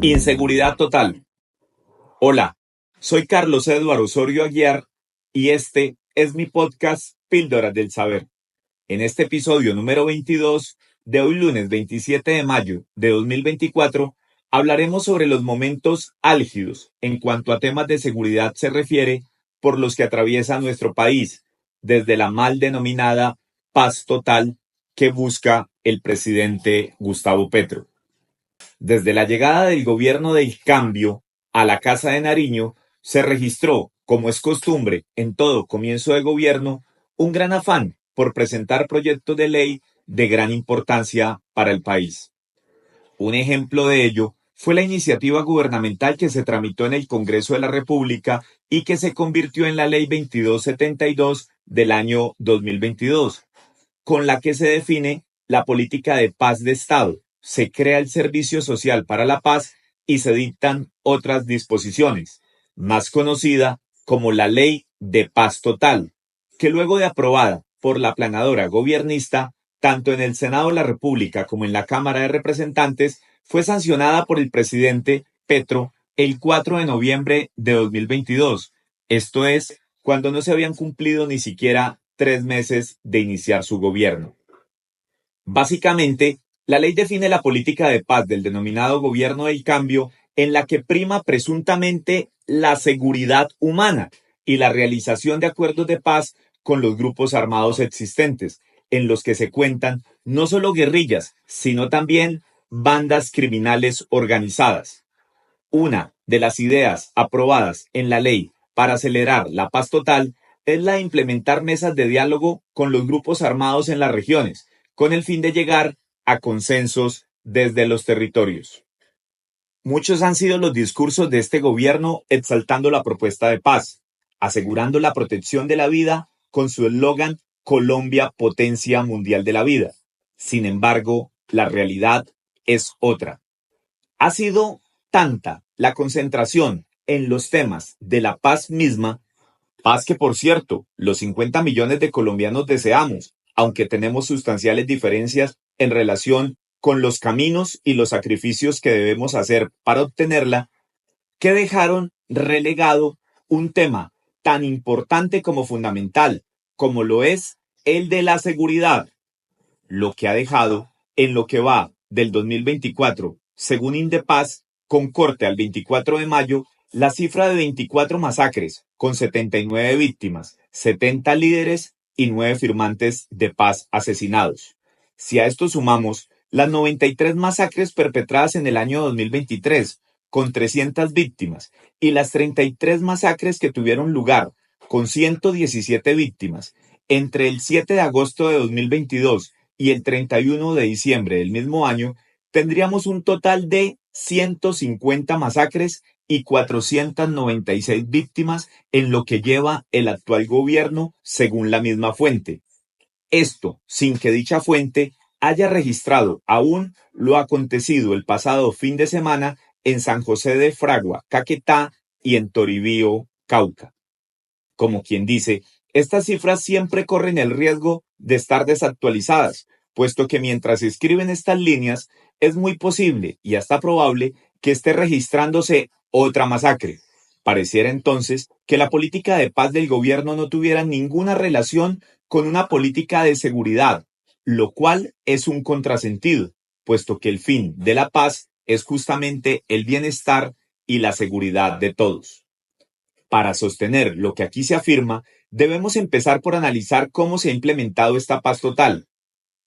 Inseguridad total. Hola, soy Carlos Eduardo Osorio Aguiar y este es mi podcast Píldoras del Saber. En este episodio número 22 de hoy lunes 27 de mayo de 2024 hablaremos sobre los momentos álgidos en cuanto a temas de seguridad se refiere por los que atraviesa nuestro país, desde la mal denominada paz total que busca el presidente Gustavo Petro. Desde la llegada del gobierno del cambio a la Casa de Nariño, se registró, como es costumbre en todo comienzo de gobierno, un gran afán por presentar proyectos de ley de gran importancia para el país. Un ejemplo de ello fue la iniciativa gubernamental que se tramitó en el Congreso de la República y que se convirtió en la Ley 2272 del año 2022, con la que se define la política de paz de Estado, se crea el Servicio Social para la Paz y se dictan otras disposiciones, más conocida como la Ley de Paz Total, que luego de aprobada por la planadora gobiernista, tanto en el Senado de la República como en la Cámara de Representantes, fue sancionada por el presidente Petro el 4 de noviembre de 2022, esto es, cuando no se habían cumplido ni siquiera 3 meses de iniciar su gobierno. Básicamente, la ley define la política de paz del denominado gobierno del cambio en la que prima presuntamente la seguridad humana y la realización de acuerdos de paz con los grupos armados existentes, en los que se cuentan no solo guerrillas, sino también bandas criminales organizadas. Una de las ideas aprobadas en la ley para acelerar la paz total es la de implementar mesas de diálogo con los grupos armados en las regiones, con el fin de llegar a consensos desde los territorios. Muchos han sido los discursos de este gobierno exaltando la propuesta de paz, asegurando la protección de la vida con su eslogan Colombia, potencia mundial de la vida. Sin embargo, la realidad es otra. Ha sido tanta la concentración en los temas de la paz misma, paz que por cierto, los 50 millones de colombianos deseamos, aunque tenemos sustanciales diferencias en relación con los caminos y los sacrificios que debemos hacer para obtenerla, que dejaron relegado un tema tan importante como fundamental, como lo es el de la seguridad, lo que ha dejado en lo que va del 2024, según Indepaz, con corte al 24 de mayo, la cifra de 24 masacres, con 79 víctimas, 70 líderes y 9 firmantes de paz asesinados. Si a esto sumamos las 93 masacres perpetradas en el año 2023, con 300 víctimas, y las 33 masacres que tuvieron lugar, con 117 víctimas, entre el 7 de agosto de 2022 y el 31 de diciembre del mismo año, tendríamos un total de 150 masacres y 496 víctimas en lo que lleva el actual gobierno, según la misma fuente. Esto sin que dicha fuente haya registrado aún lo acontecido el pasado fin de semana en San José de Fragua, Caquetá y en Toribío, Cauca. Como quien dice, estas cifras siempre corren el riesgo de estar desactualizadas, puesto que mientras se escriben estas líneas, es muy posible y hasta probable que esté registrándose otra masacre. Pareciera entonces que la política de paz del gobierno no tuviera ninguna relación con una política de seguridad, lo cual es un contrasentido, puesto que el fin de la paz es justamente el bienestar y la seguridad de todos. Para sostener lo que aquí se afirma, debemos empezar por analizar cómo se ha implementado esta paz total.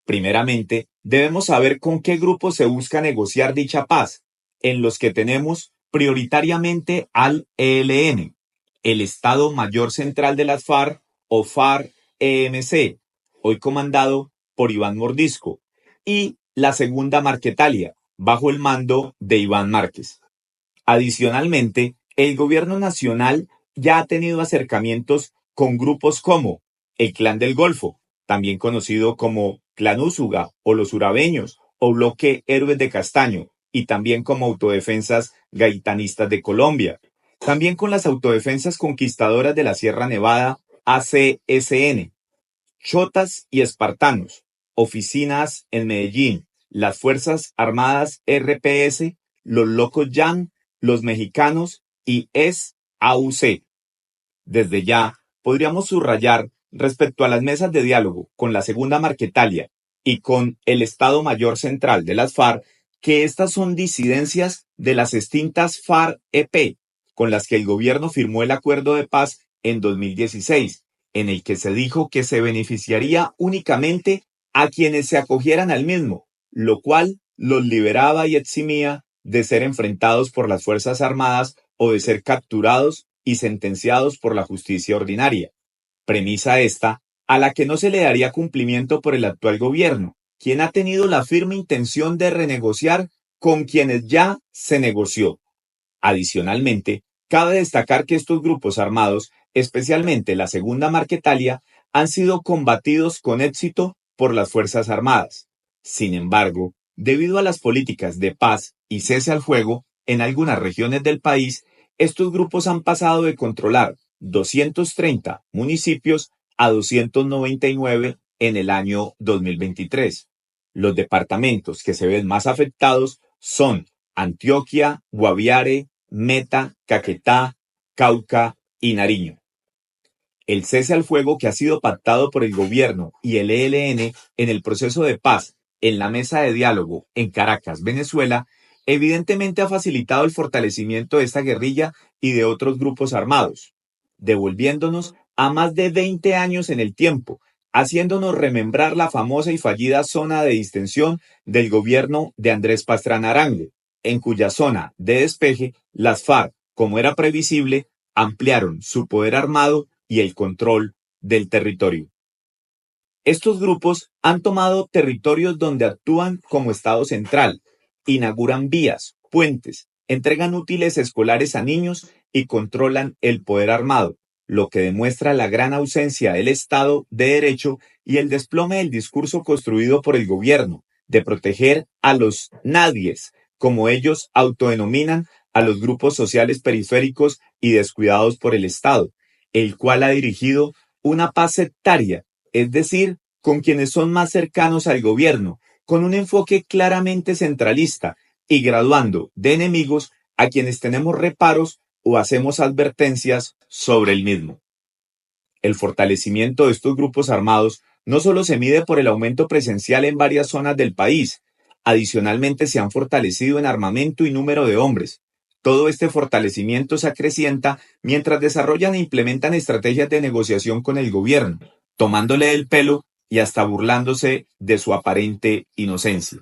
Primeramente, debemos saber con qué grupos se busca negociar dicha paz, en los que tenemos prioritariamente al ELN, el Estado Mayor Central de las FARC o FARC-EMC, hoy comandado por Iván Mordisco, y la Segunda Marquetalia, bajo el mando de Iván Márquez. Adicionalmente, el gobierno nacional ya ha tenido acercamientos con grupos como el Clan del Golfo, también conocido como Clan Úsuga o los Urabeños o Bloque Héroes de Castaño, y también como Autodefensas Gaitanistas de Colombia. También con las Autodefensas Conquistadoras de la Sierra Nevada, ACSN, Chotas y Espartanos, oficinas en Medellín, las Fuerzas Armadas RPS, los Locos Yan, los Mexicanos y ES-AUC. Desde ya, podríamos subrayar respecto a las mesas de diálogo con la Segunda Marquetalia y con el Estado Mayor Central de las FARC, que estas son disidencias de las extintas FARC-EP, con las que el gobierno firmó el acuerdo de paz en 2016, en el que se dijo que se beneficiaría únicamente a quienes se acogieran al mismo, lo cual los liberaba y eximía de ser enfrentados por las Fuerzas Armadas o de ser capturados y sentenciados por la justicia ordinaria. Premisa esta a la que no se le daría cumplimiento por el actual gobierno, quien ha tenido la firme intención de renegociar con quienes ya se negoció. Adicionalmente, cabe destacar que estos grupos armados, especialmente la Segunda Marquetalia, han sido combatidos con éxito por las Fuerzas Armadas. Sin embargo, debido a las políticas de paz y cese al fuego en algunas regiones del país, estos grupos han pasado de controlar 230 municipios a 299 en el año 2023. Los departamentos que se ven más afectados son Antioquia, Guaviare, Meta, Caquetá, Cauca y Nariño. El cese al fuego que ha sido pactado por el gobierno y el ELN en el proceso de paz en la mesa de diálogo en Caracas, Venezuela, evidentemente ha facilitado el fortalecimiento de esta guerrilla y de otros grupos armados, devolviéndonos a más de 20 años en el tiempo, haciéndonos remembrar la famosa y fallida zona de distensión del gobierno de Andrés Pastrana Arango, en cuya zona de despeje las FARC, como era previsible, ampliaron su poder armado y el control del territorio. Estos grupos han tomado territorios donde actúan como Estado central, inauguran vías, puentes, entregan útiles escolares a niños y controlan el poder armado, lo que demuestra la gran ausencia del Estado de Derecho y el desplome del discurso construido por el gobierno de proteger a los nadies, como ellos autodenominan a los grupos sociales periféricos y descuidados por el Estado, el cual ha dirigido una paz sectaria, es decir, con quienes son más cercanos al gobierno, con un enfoque claramente centralista y graduando de enemigos a quienes tenemos reparos o hacemos advertencias sobre el mismo. El fortalecimiento de estos grupos armados no solo se mide por el aumento presencial en varias zonas del país, adicionalmente se han fortalecido en armamento y número de hombres. Todo este fortalecimiento se acrecienta mientras desarrollan e implementan estrategias de negociación con el gobierno, tomándole el pelo y hasta burlándose de su aparente inocencia.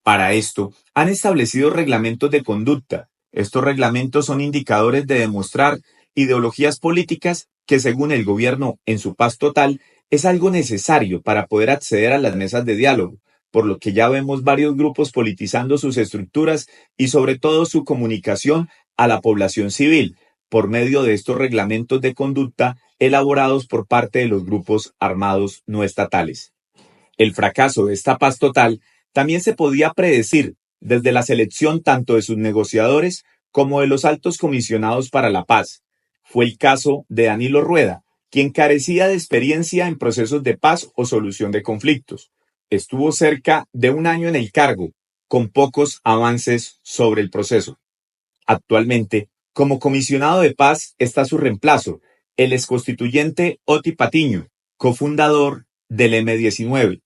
Para esto, han establecido reglamentos de conducta. Estos reglamentos son indicadores de demostrar ideologías políticas que, según el gobierno en su paz total, es algo necesario para poder acceder a las mesas de diálogo, por lo que ya vemos varios grupos politizando sus estructuras y sobre todo su comunicación a la población civil, por medio de estos reglamentos de conducta elaborados por parte de los grupos armados no estatales. El fracaso de esta paz total también se podía predecir desde la selección tanto de sus negociadores como de los altos comisionados para la paz. Fue el caso de Danilo Rueda, quien carecía de experiencia en procesos de paz o solución de conflictos. Estuvo cerca de un año en el cargo, con pocos avances sobre el proceso. Actualmente, como comisionado de paz está su reemplazo, el exconstituyente Oti Patiño, cofundador del M-19.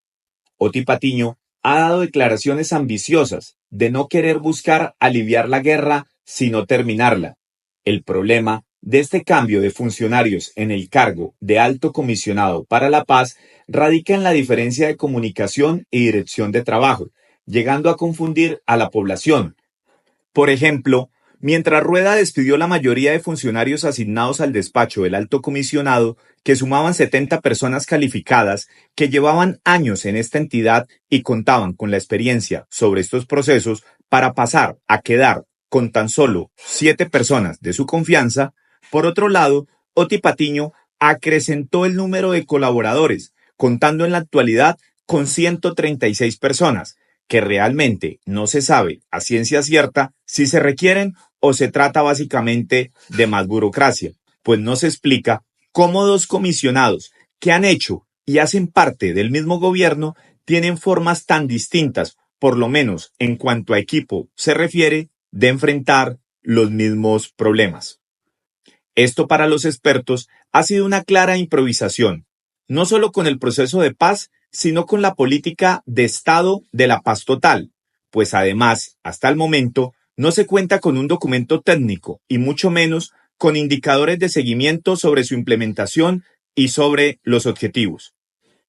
Oti Patiño ha dado declaraciones ambiciosas de no querer buscar aliviar la guerra, sino terminarla. El problema de este cambio de funcionarios en el cargo de alto comisionado para la paz radica en la diferencia de comunicación y dirección de trabajo, llegando a confundir a la población. Por ejemplo, mientras Rueda despidió la mayoría de funcionarios asignados al despacho del alto comisionado, que sumaban 70 personas calificadas que llevaban años en esta entidad y contaban con la experiencia sobre estos procesos, para pasar a quedar con tan solo 7 personas de su confianza, por otro lado, Oti Patiño acrecentó el número de colaboradores, contando en la actualidad con 136 personas, que realmente no se sabe a ciencia cierta si se requieren o se trata básicamente de más burocracia, pues no se explica cómo dos comisionados que han hecho y hacen parte del mismo gobierno tienen formas tan distintas por lo menos en cuanto a equipo se refiere, de enfrentar los mismos problemas. Esto para los expertos ha sido una clara improvisación, no solo con el proceso de paz, sino con la política de Estado de la paz total, pues además, hasta el momento, no se cuenta con un documento técnico y mucho menos con indicadores de seguimiento sobre su implementación y sobre los objetivos.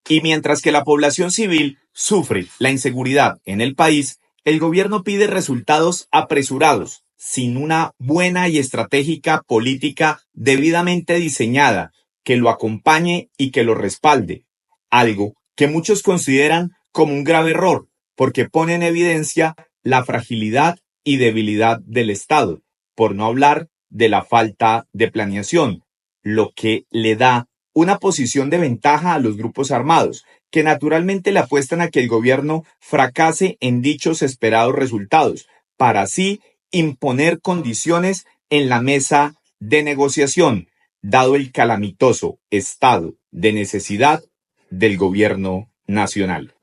Y mientras que la población civil sufre la inseguridad en el país, el gobierno pide resultados apresurados, sin una buena y estratégica política debidamente diseñada que lo acompañe y que lo respalde, algo que muchos consideran como un grave error, porque pone en evidencia la fragilidad y debilidad del Estado, por no hablar de la falta de planeación, lo que le da una posición de ventaja a los grupos armados, que naturalmente le apuestan a que el gobierno fracase en dichos esperados resultados, para así imponer condiciones en la mesa de negociación, dado el calamitoso estado de necesidad del gobierno nacional.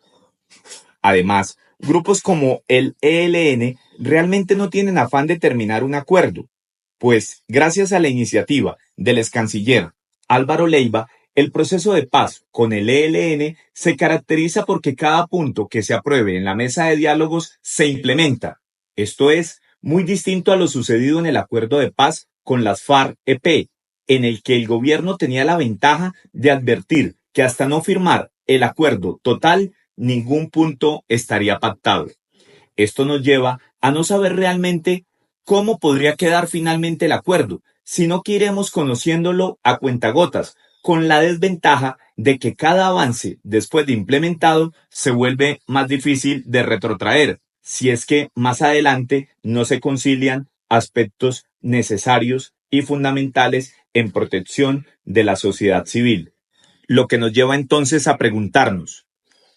Además, grupos como el ELN realmente no tienen afán de terminar un acuerdo, pues gracias a la iniciativa del ex canciller Álvaro Leiva, el proceso de paz con el ELN se caracteriza porque cada punto que se apruebe en la mesa de diálogos se implementa. Esto es muy distinto a lo sucedido en el acuerdo de paz con las FARC-EP, en el que el gobierno tenía la ventaja de advertir que hasta no firmar el acuerdo total, ningún punto estaría pactado. Esto nos lleva a no saber realmente cómo podría quedar finalmente el acuerdo, sino que iremos conociéndolo a cuentagotas, con la desventaja de que cada avance después de implementado se vuelve más difícil de retrotraer, si es que más adelante no se concilian aspectos necesarios y fundamentales en protección de la sociedad civil. Lo que nos lleva entonces a preguntarnos,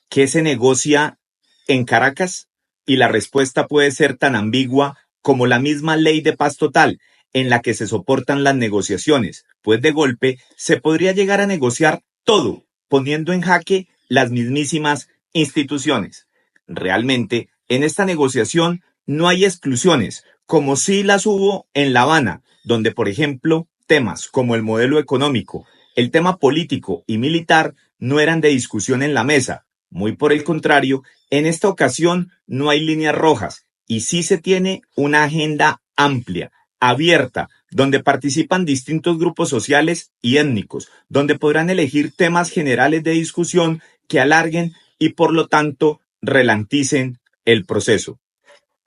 ¿qué se negocia en Caracas? Y la respuesta puede ser tan ambigua como la misma ley de paz total, en la que se soportan las negociaciones, pues de golpe se podría llegar a negociar todo, poniendo en jaque las mismísimas instituciones. Realmente, en esta negociación no hay exclusiones, como sí las hubo en La Habana, donde, por ejemplo, temas como el modelo económico, el tema político y militar no eran de discusión en la mesa. Muy por el contrario, en esta ocasión no hay líneas rojas y sí se tiene una agenda amplia, abierta, donde participan distintos grupos sociales y étnicos, donde podrán elegir temas generales de discusión que alarguen y por lo tanto ralenticen el proceso.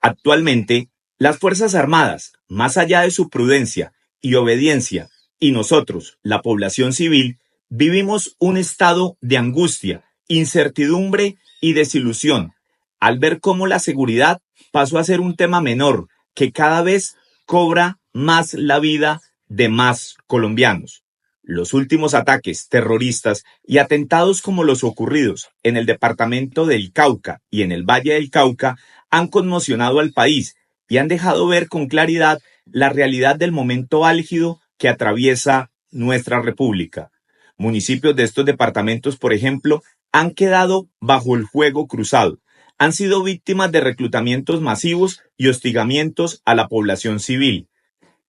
Actualmente, las Fuerzas Armadas, más allá de su prudencia y obediencia, y nosotros, la población civil, vivimos un estado de angustia, incertidumbre y desilusión, al ver cómo la seguridad pasó a ser un tema menor que cada vez cobra más la vida de más colombianos. Los últimos ataques terroristas y atentados como los ocurridos en el departamento del Cauca y en el Valle del Cauca han conmocionado al país y han dejado ver con claridad la realidad del momento álgido que atraviesa nuestra república. Municipios de estos departamentos, por ejemplo, han quedado bajo el fuego cruzado, han sido víctimas de reclutamientos masivos y hostigamientos a la población civil.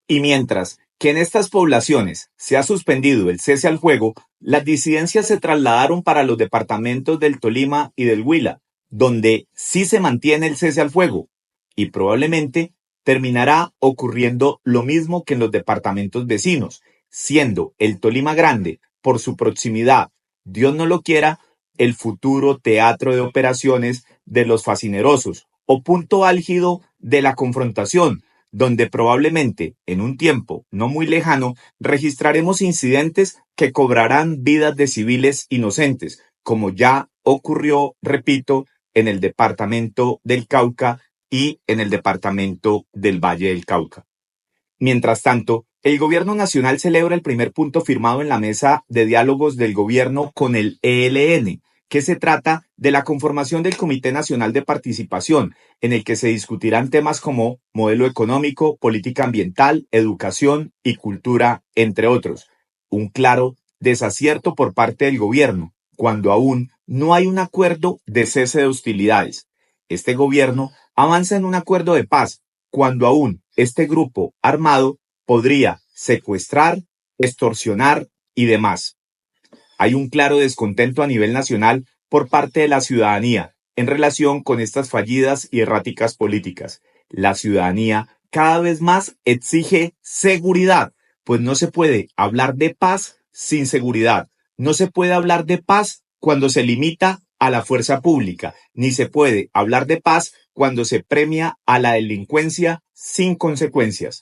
Y mientras que en estas poblaciones se ha suspendido el cese al fuego, las disidencias se trasladaron para los departamentos del Tolima y del Huila, donde sí se mantiene el cese al fuego, y probablemente terminará ocurriendo lo mismo que en los departamentos vecinos, siendo el Tolima grande, por su proximidad, Dios no lo quiera, el futuro teatro de operaciones de los fascinerosos, o punto álgido de la confrontación, donde probablemente en un tiempo no muy lejano registraremos incidentes que cobrarán vidas de civiles inocentes, como ya ocurrió, repito, en el departamento del Cauca y en el departamento del Valle del Cauca. Mientras tanto, el gobierno nacional celebra el primer punto firmado en la mesa de diálogos del gobierno con el ELN, que se trata de la conformación del Comité Nacional de Participación, en el que se discutirán temas como modelo económico, política ambiental, educación y cultura, entre otros. Un claro desacierto por parte del gobierno, cuando aún no hay un acuerdo de cese de hostilidades. este gobierno avanza en un acuerdo de paz, cuando aún este grupo armado podría secuestrar, extorsionar y demás. Hay un claro descontento a nivel nacional por parte de la ciudadanía en relación con estas fallidas y erráticas políticas. La ciudadanía cada vez más exige seguridad, pues no se puede hablar de paz sin seguridad. No se puede hablar de paz cuando se limita a la fuerza pública, ni se puede hablar de paz cuando se premia a la delincuencia sin consecuencias.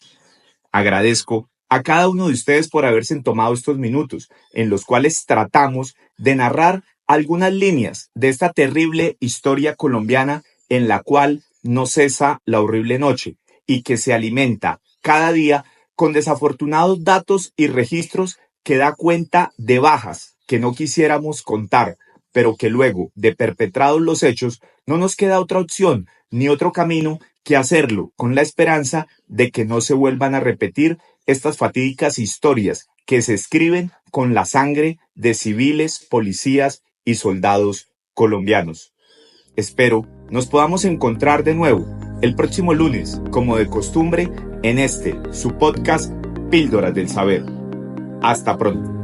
Agradezco a cada uno de ustedes por haberse tomado estos minutos en los cuales tratamos de narrar algunas líneas de esta terrible historia colombiana en la cual no cesa la horrible noche y que se alimenta cada día con desafortunados datos y registros que da cuenta de bajas que no quisiéramos contar, pero que luego de perpetrados los hechos no nos queda otra opción ni otro camino que hacerlo con la esperanza de que no se vuelvan a repetir estas fatídicas historias que se escriben con la sangre de civiles, policías y soldados colombianos. Espero nos podamos encontrar de nuevo el próximo lunes, como de costumbre, en su podcast Píldoras del Saber. Hasta pronto.